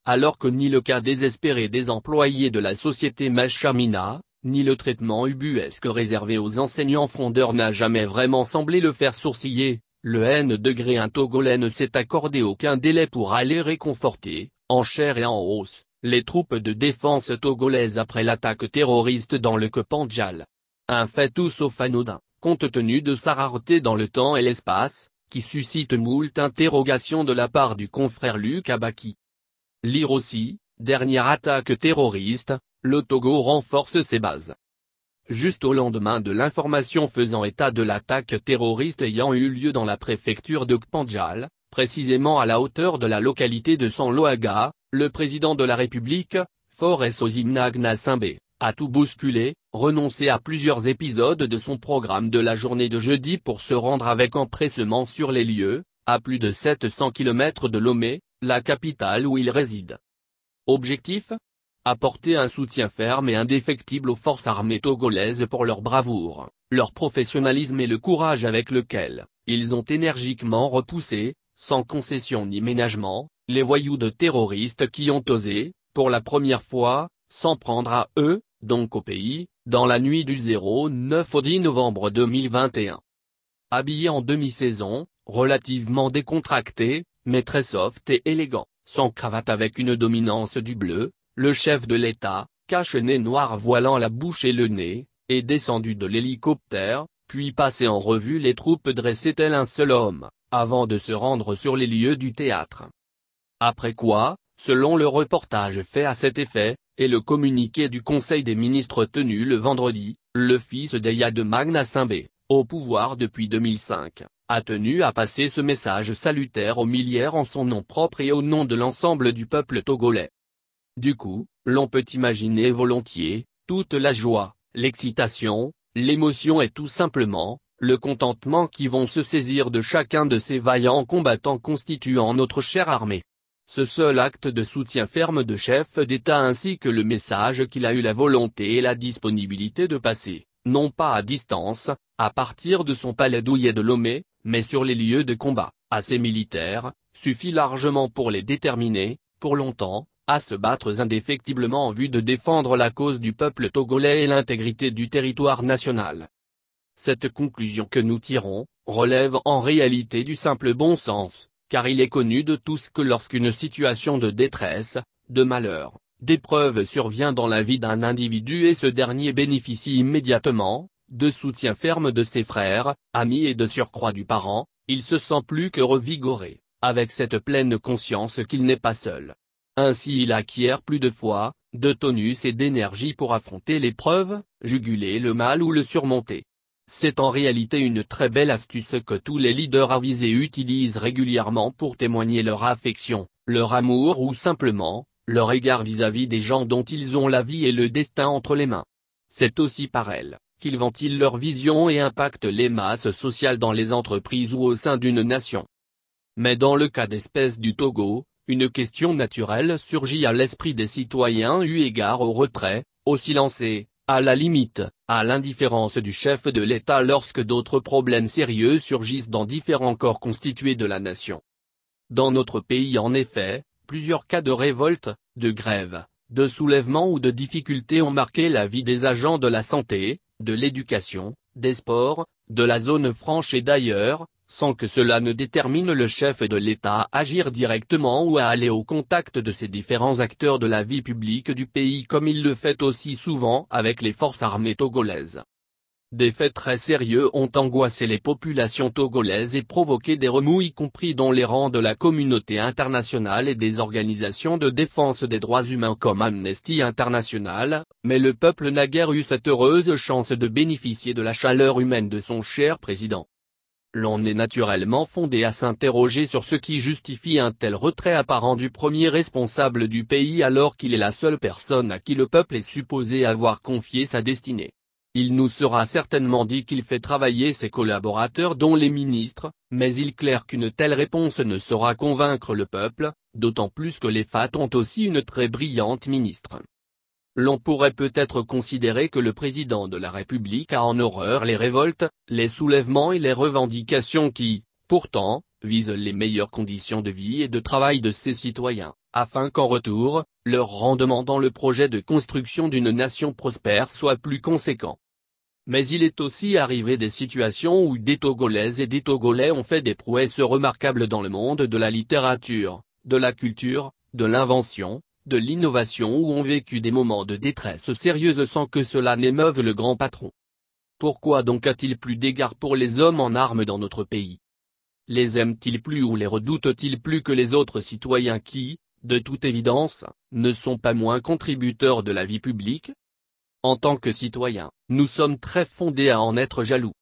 alors que ni le cas désespéré des employés de la société Meshamina, ni le traitement ubuesque réservé aux enseignants frondeurs n'a jamais vraiment semblé le faire sourciller. Le N-1 togolais ne s'est accordé aucun délai pour aller réconforter, en chair et en os, les troupes de défense togolaises après l'attaque terroriste dans le Kopanjal. Un fait tout sauf anodin, compte tenu de sa rareté dans le temps et l'espace, qui suscite moult interrogations de la part du confrère Luc Abaki. Lire aussi, dernière attaque terroriste, le Togo renforce ses bases. Juste au lendemain de l'information faisant état de l'attaque terroriste ayant eu lieu dans la préfecture de Kpanjal, précisément à la hauteur de la localité de Sanloaga, le président de la République, Faure Osimnagna Simbe, a tout bousculé, renoncé à plusieurs épisodes de son programme de la journée de jeudi pour se rendre avec empressement sur les lieux, à plus de 700 km de Lomé, la capitale où il réside. Objectif ? Apporter un soutien ferme et indéfectible aux forces armées togolaises pour leur bravoure, leur professionnalisme et le courage avec lequel ils ont énergiquement repoussé, sans concession ni ménagement, les voyous de terroristes qui ont osé, pour la première fois, s'en prendre à eux, donc au pays, dans la nuit du 09 au 10 novembre 2021. Habillé en demi-saison, relativement décontracté, mais très soft et élégant, sans cravate avec une dominance du bleu, le chef de l'État, cache-nez noir voilant la bouche et le nez, est descendu de l'hélicoptère, puis passé en revue les troupes dressées tel un seul homme, avant de se rendre sur les lieux du théâtre. Après quoi, selon le reportage fait à cet effet, et le communiqué du Conseil des ministres tenu le vendredi, le fils d'Eyad Magna Simbe, au pouvoir depuis 2005, a tenu à passer ce message salutaire aux millières en son nom propre et au nom de l'ensemble du peuple togolais. Du coup, l'on peut imaginer volontiers, toute la joie, l'excitation, l'émotion et tout simplement, le contentement qui vont se saisir de chacun de ces vaillants combattants constituant notre chère armée. Ce seul acte de soutien ferme de chef d'État ainsi que le message qu'il a eu la volonté et la disponibilité de passer, non pas à distance, à partir de son palais douillet de Lomé, mais sur les lieux de combat, à ses militaires, suffit largement pour les déterminer, pour longtemps, à se battre indéfectiblement en vue de défendre la cause du peuple togolais et l'intégrité du territoire national. Cette conclusion que nous tirons, relève en réalité du simple bon sens, car il est connu de tous que lorsqu'une situation de détresse, de malheur, d'épreuve survient dans la vie d'un individu et ce dernier bénéficie immédiatement, de soutien ferme de ses frères, amis et de surcroît du parent, il se sent plus que revigoré, avec cette pleine conscience qu'il n'est pas seul. Ainsi il acquiert plus de foi, de tonus et d'énergie pour affronter l'épreuve, juguler le mal ou le surmonter. C'est en réalité une très belle astuce que tous les leaders avisés utilisent régulièrement pour témoigner leur affection, leur amour ou simplement, leur égard vis-à-vis des gens dont ils ont la vie et le destin entre les mains. C'est aussi par elle, qu'ils ventilent leur vision et impactent les masses sociales dans les entreprises ou au sein d'une nation. Mais dans le cas d'espèce du Togo, une question naturelle surgit à l'esprit des citoyens eu égard au retrait, au silence et, à la limite, à l'indifférence du chef de l'État lorsque d'autres problèmes sérieux surgissent dans différents corps constitués de la nation. Dans notre pays en effet, plusieurs cas de révolte, de grève, de soulèvement ou de difficultés ont marqué la vie des agents de la santé, de l'éducation, des sports, de la zone franche et d'ailleurs, sans que cela ne détermine le chef de l'État à agir directement ou à aller au contact de ces différents acteurs de la vie publique du pays comme il le fait aussi souvent avec les forces armées togolaises. Des faits très sérieux ont angoissé les populations togolaises et provoqué des remous y compris dans les rangs de la communauté internationale et des organisations de défense des droits humains comme Amnesty International, mais le peuple n'a guère eu cette heureuse chance de bénéficier de la chaleur humaine de son cher président. L'on est naturellement fondé à s'interroger sur ce qui justifie un tel retrait apparent du premier responsable du pays alors qu'il est la seule personne à qui le peuple est supposé avoir confié sa destinée. Il nous sera certainement dit qu'il fait travailler ses collaborateurs dont les ministres, mais il est clair qu'une telle réponse ne saura convaincre le peuple, d'autant plus que les FAT ont aussi une très brillante ministre. L'on pourrait peut-être considérer que le président de la République a en horreur les révoltes, les soulèvements et les revendications qui, pourtant, vise les meilleures conditions de vie et de travail de ses citoyens, afin qu'en retour, leur rendement dans le projet de construction d'une nation prospère soit plus conséquent. Mais il est aussi arrivé des situations où des Togolaises et des Togolais ont fait des prouesses remarquables dans le monde de la littérature, de la culture, de l'invention, de l'innovation ou ont vécu des moments de détresse sérieuse sans que cela n'émeuve le grand patron. Pourquoi donc a-t-il plus d'égard pour les hommes en armes dans notre pays? Les aime-t-il plus ou les redoute-t-il plus que les autres citoyens qui, de toute évidence, ne sont pas moins contributeurs de la vie publique? En tant que citoyens, nous sommes très fondés à en être jaloux.